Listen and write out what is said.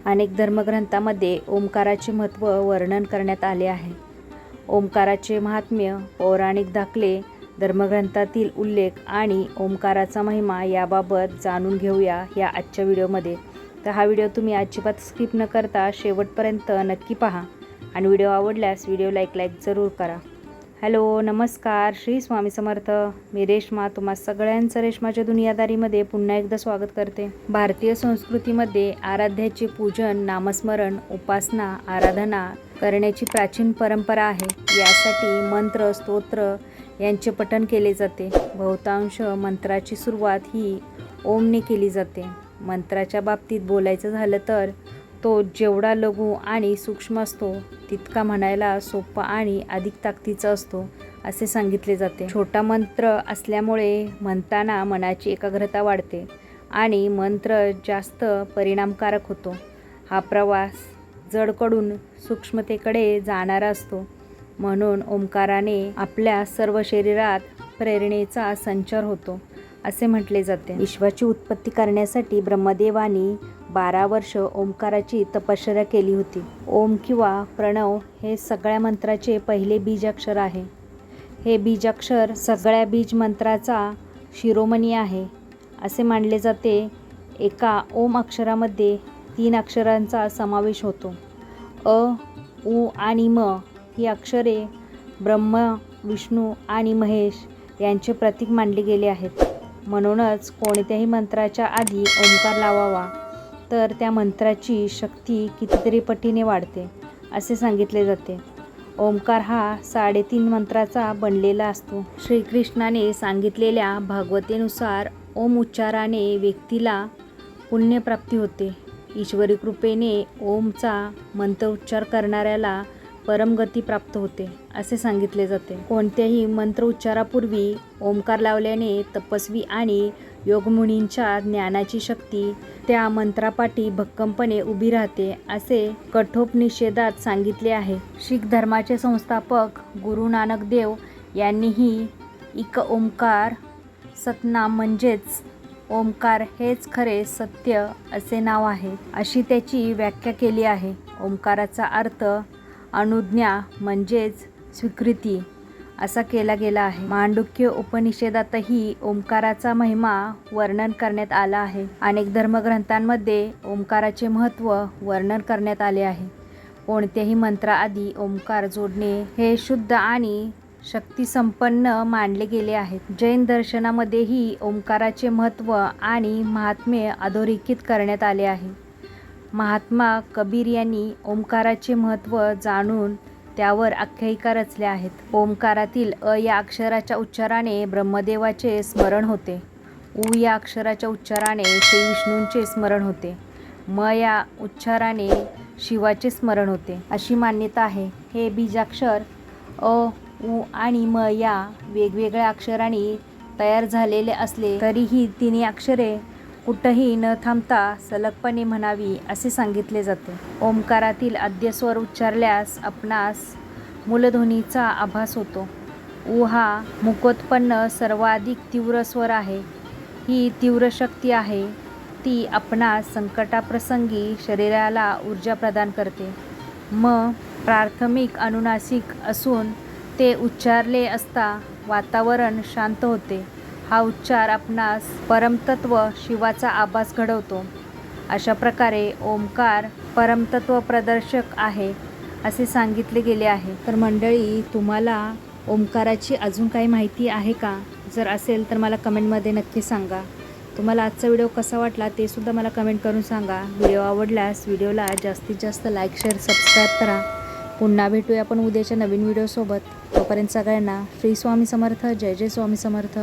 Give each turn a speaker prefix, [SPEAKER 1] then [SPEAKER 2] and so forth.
[SPEAKER 1] अनेक धर्मग्रंथांमध्ये ओंकाराचे महत्त्व वर्णन करण्यात आले आहे. ओंकाराचे महात्म्य, पौराणिक दाखले, धर्मग्रंथातील उल्लेख आणि ओंकाराचा महिमा याबाबत जाणून घेऊया या आजच्या व्हिडिओमध्ये. तर हा व्हिडिओ तुम्ही अजिबात स्किप न करता शेवटपर्यंत नक्की पहा आणि व्हिडिओ आवडल्यास व्हिडिओला एक लाईक जरूर करा. हॅलो, नमस्कार, श्री स्वामी समर्थ. मी रेश्मा तुम्हा सगळ्यांचं रेश्माच्या दुनियादारीमध्ये पुन्हा एकदा स्वागत करते. भारतीय संस्कृतीमध्ये आराध्याचे पूजन, नामस्मरण, उपासना, आराधना करण्याची प्राचीन परंपरा आहे. यासाठी मंत्र, स्तोत्र यांचे पठण केले जाते. बहुतांश मंत्राची सुरुवात ही ओमने केली जाते. मंत्राच्या बाबतीत बोलायचं झालं तर तो जेवढा लघु आणि सूक्ष्म असतो तितका म्हणायला सोपा आणि अधिक ताकदीचा असतो असे सांगितले जाते. छोटा मंत्र असल्यामुळे म्हणताना मनाची एकाग्रता वाढते आणि मंत्र जास्त परिणामकारक होतो. हा प्रवास जडकडून सूक्ष्मतेकडे जाणारा असतो. म्हणून ओंकाराने आपल्या सर्व शरीरात प्रेरणेचा संचार होतो असे म्हटले जाते. विश्वाची उत्पत्ती करण्यासाठी ब्रह्मदेवानी 12 वर्ष ओंकाराची तपश्चर्या केली होती. ओम किंवा प्रणव हे सगळ्या मंत्राचे पहिले बीजाक्षर आहे. हे बीजाक्षर सगळ्या बीज मंत्राचा शिरोमणी आहे असे मानले जाते. एका ओम अक्षरामध्ये 3 अक्षरांचा समावेश होतो. अ, उ आणि म ही अक्षरे ब्रह्मा, विष्णू आणि महेश यांचे प्रतीक मानले गेले आहेत. म्हणूनच कोणत्याही मंत्राच्या आधी ओंकार लावावा तर त्या मंत्राची शक्ती कितीतरी पटीने वाढते असे सांगितले जाते. ओंकार हा 3.5 मंत्राचा बनलेला असतो. श्रीकृष्णाने सांगितलेल्या भागवतेनुसार ओम उच्चाराने व्यक्तीला पुण्यप्राप्ती होते. ईश्वरी कृपेने ओमचा मंत्रोच्चार करणाऱ्याला परमगती प्राप्त होते असे सांगितले जाते. कोणत्याही मंत्र उच्चारापूर्वी ओंकार लावल्याने तपस्वी आणि योगमुनींच्या ज्ञानाची शक्ती त्या मंत्रापाठी भक्कमपणे उभी राहते असे कठोपनिषेधात सांगितले आहे. शीख धर्माचे संस्थापक गुरु नानक देव यांनीही एक ओंकार सतनाम म्हणजेच ओंकार हेच खरे सत्य असे नाव आहे अशी त्याची व्याख्या केली आहे. ओंकाराचा अर्थ अनुज्ञा म्हणजेच स्वीकृती असा केला गेला आहे. मांडुक्य उपनिषेधातही ओंकाराचा महिमा वर्णन करण्यात आला आहे. अनेक धर्मग्रंथांमध्ये ओंकाराचे महत्त्व वर्णन करण्यात आले आहे. कोणत्याही मंत्राआधी ओंकार जोडणे हे शुद्ध आणि शक्तिसंपन्न मानले गेले आहे. जैन दर्शनामध्येही ओंकाराचे महत्त्व आणि महात्म्य अधोरेखित करण्यात आले आहे. महात्मा कबीर यांनी ओंकाराचे महत्त्व जाणून त्यावर आख्यायिका रचल्या आहेत. ओंकारातील अ या अक्षराच्या उच्चाराने ब्रह्मदेवाचे स्मरण होते. उ या अक्षराच्या उच्चाराने श्री विष्णूंचे स्मरण होते. म या उच्चाराने शिवाचे स्मरण होते अशी मान्यता आहे. हे बीजाक्षर अ, उ आणि म या वेगवेगळ्या अक्षरांनी तयार झालेले असले तरीही तिन्ही अक्षरे कुठंही न थांबता सलगपणे म्हणावी असे सांगितले जाते. ओंकारातील आद्य स्वर उच्चारल्यास आपणास मूलध्वनीचा आभास होतो. उ हा मुखोत्पन्न सर्वाधिक तीव्र स्वर आहे. ही तीव्र शक्ती आहे. ती आपणास संकटाप्रसंगी शरीराला ऊर्जा प्रदान करते. म प्राथमिक अनुनासिक असून ते उच्चारले असता वातावरण शांत होते. हा उच्चार आपणास परमतत्व शिवाचा आभास घडवतो. अशा प्रकारे ओंकार परमतत्व प्रदर्शक आहे असे सांगितले गेले आहे. तर मंडळी, तुम्हाला ओंकाराची अजून काही माहिती आहे का? जर असेल तर मला कमेंटमध्ये नक्की सांगा. तुम्हाला आजचा व्हिडिओ कसा वाटला ते सुद्धा मला कमेंट करून सांगा. व्हिडिओ आवडल्यास व्हिडिओला जास्तीत जास्त लाईक, शेअर, सबस्क्राईब करा. पुन्हा भेटूया आपण उद्याच्या नवीन व्हिडिओसोबत. तोपर्यंत सगळ्यांना श्री स्वामी समर्थ. जय जय स्वामी समर्थ.